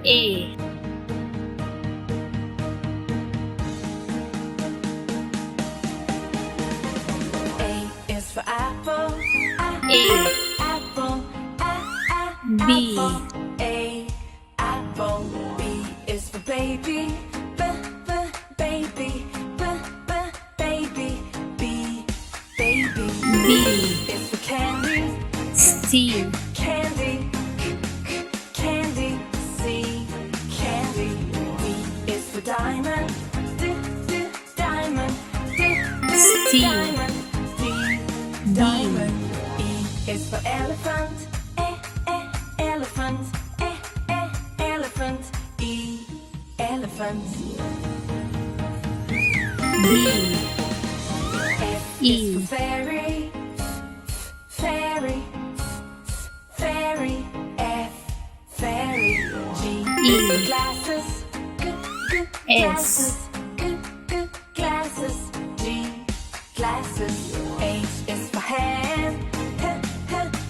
A. A is for apple. A. Apple. B. A. Apple. B is for baby. Baby. Baby. B. Baby. B. Is for candy. C. Candy. Candy. C. Candy. D is for diamond. Diamond. C. Diamond. D. Diamond. E is for elephant. Elephant. Elephant. E. Elephant. B. F E. is for fairy. Fairy. Fairy. F. Fairy. G is for glasses. Glasses. Glasses. G. Glasses. H is for hand.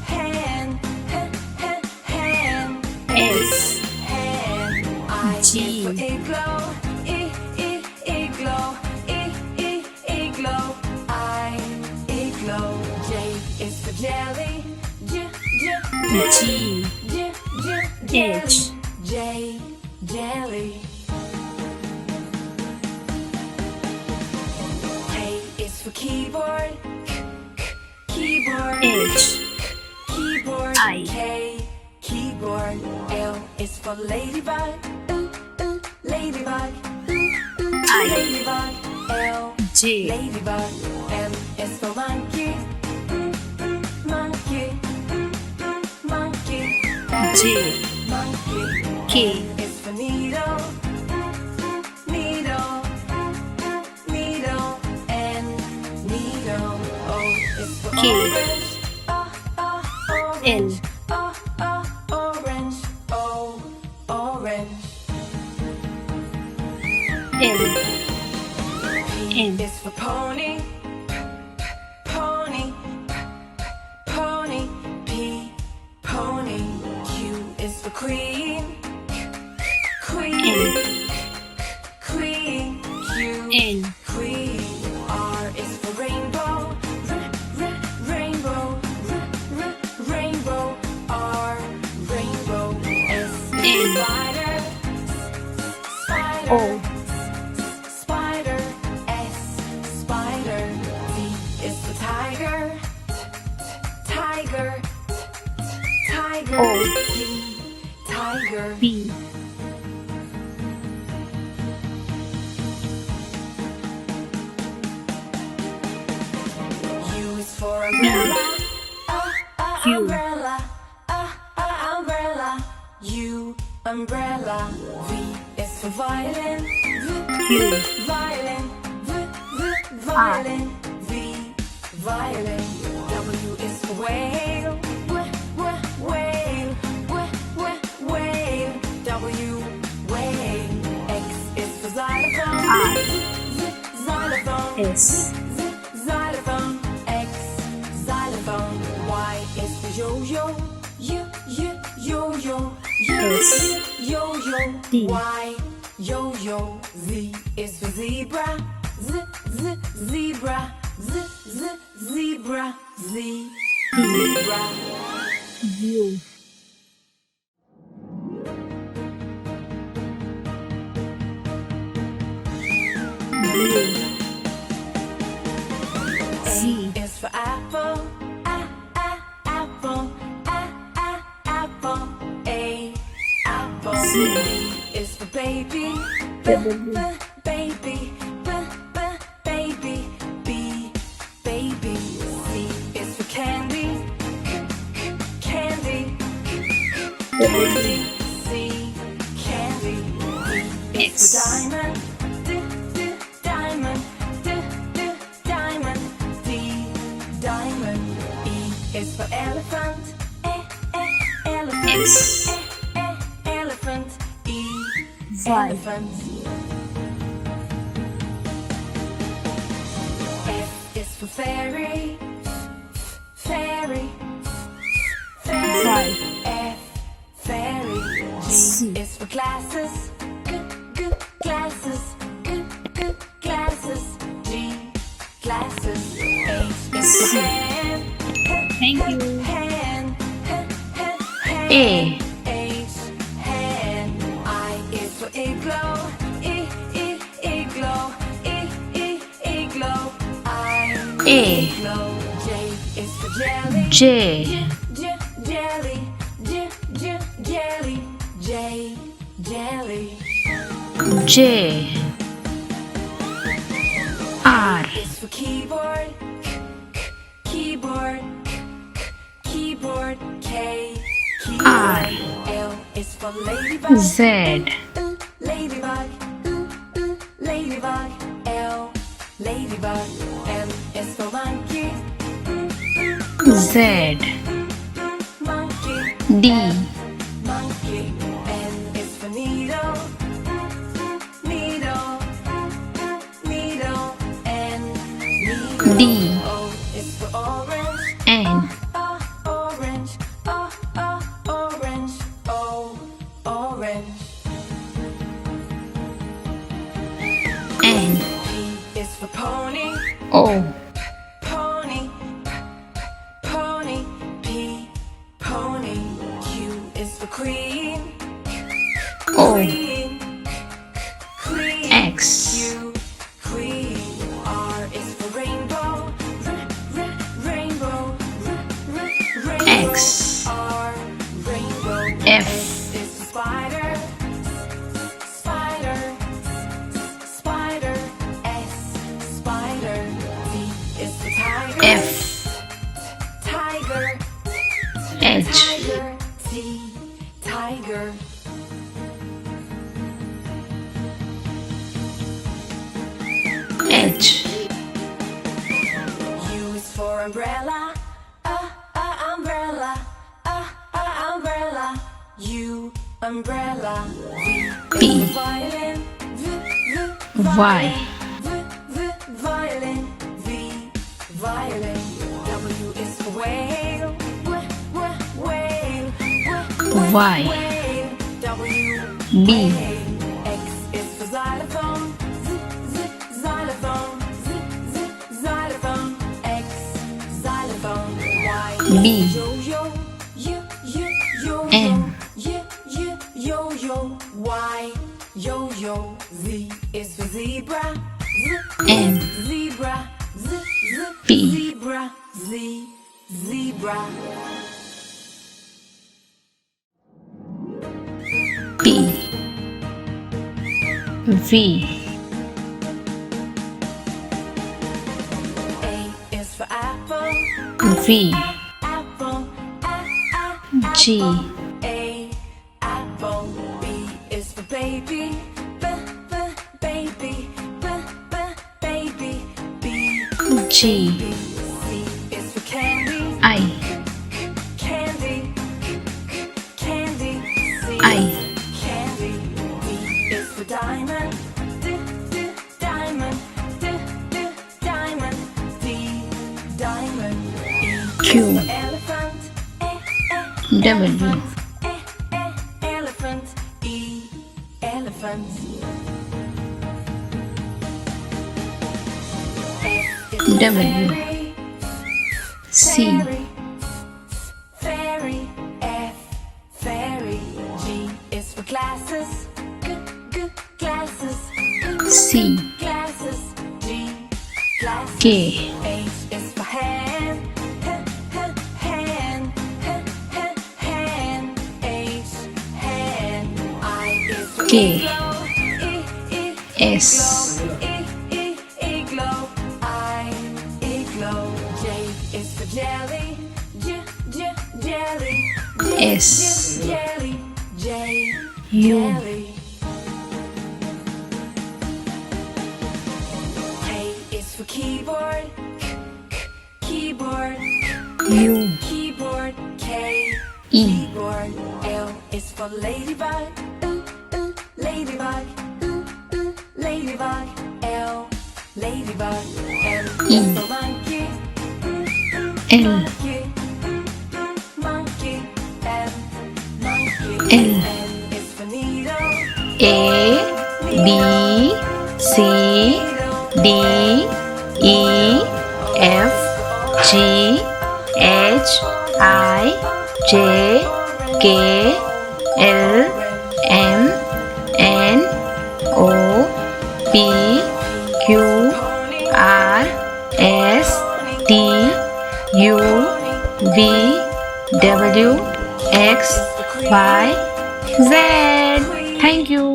Hand. Hand. S. Hand. I G. is for igloo. Igloo. Igloo. I. Igloo. J is for jelly. G. H. J. Jelly. K is for keyboard. Keyboard. H. Keyboard. I. K. Keyboard. L is for ladybug. Ladybug. I. Ladybug. L. J. Ladybug. M is for monkey. Monkey. Monkey. J. Monkey. K. N is for needle. Needle. Needle. N. Needle. O is for K. orange. L. Orange. O. Orange. L. P M. is for pony. Pony. Pony. P. Pony. Q is for queen. Queen. Queen. Q. N. Queen. R is for rainbow. Rainbow. Rainbow. R. Rainbow. S is N. spider. Spider. O. Spider. S. Spider. T is for tiger. Tiger. Tiger. O. T. Tiger. B. U is for umbrella. Q. Umbrella. Umbrella. U. Umbrella. V is for violin. Q. Violin. Violin. V. Violin. W is for whale. Whale. Whale. W. Whale. X is for xylophone. I. Xylophone. S. Xylophone. X. Xylophone. Y is for yo-yo. Yo-yo. S. Yo-yo. D. Y. Yo-yo. Z is for zebra. Zebra. Zebra. Z. Zebra. U. U. Z. A is for apple. Apple. Apple. A. Apple. Z. B is for baby. W. Baby. Baby. B. Baby. C is for candy. Candy. Candy. C. Candy. D is for diamond. Diamond. Diamond. D. Diamond. E is for elephant. Elephant. S. Elephant. E. Y. Elephant. F is for fairy. Fairy. Fairy. Y. F. Fairy. G C. is for glass. C. hand, Thank you. hand, A. H, hand. I is for igloo, igloo, igloo. I, A. igloo. J is for jelly, J. jelly, jelly. J, jelly. J. R. Is for keyboard, keyboard, keyboard. K, keyboard. R. L is for ladybug, Z. ladybug, ladybug. L, ladybug. M is for monkey, Z. monkey, D. monkey. N is for needle, needle, needle. N, needle. D. O is for orange, N. orange, orange. O, orange. N. P is for pony, O. pony, pony. P, pony. Q is for queen, O. queen, queen. X. Q, queen. R is for rainbow, rainbow, rainbow. X. R, rainbow. F. S is for spider, spider, spider. S, spider. T is for tiger, F. tiger, H. tiger. T, tiger. H. U is for umbrella, umbrella, umbrella. U, umbrella. V B. is for violin, Y. violin. V, violin. W is for whale, whale, Y. whale. W, B. whale. X is for xylophone, xylophone, xylophone. X, xylophone. Y B. yo-yo, yo-yo. N. Yo-yo. Y, yo-yo. Z is for zebra, N. zebra, P. zebra. Z, zebra. P. V. A is for apple, V. apple, G. A, apple. B is for baby, baby, baby. B, G. C is for candy, I. candy, candy. C, I. candy. D is for diamond, diamond, diamond. D, diamond. E Q. is for elephant, W. elephant. E, elephant. F is for W. fairy, C. fairy, fairy. F, fairy. G is for glasses, glasses, C. glasses. G, glasses. K. H is for hand, hand, hand. H, hand. I is for K. igloo, S. igloo. I, igloo. J is for jelly, jelly. S. Jelly. J, U. jelly. K is for keyboard, keyboard, U. keyboard. K, E. keyboard. L is for ladybug, ladybug, ladybug. L, ladybug. M is for monkey, L. monkey, monkey. M, monkey. L. N is for needle, A. B. C. D. E. F. G H I J K L M N O P Q R S T U V W X Y Z. Thank you.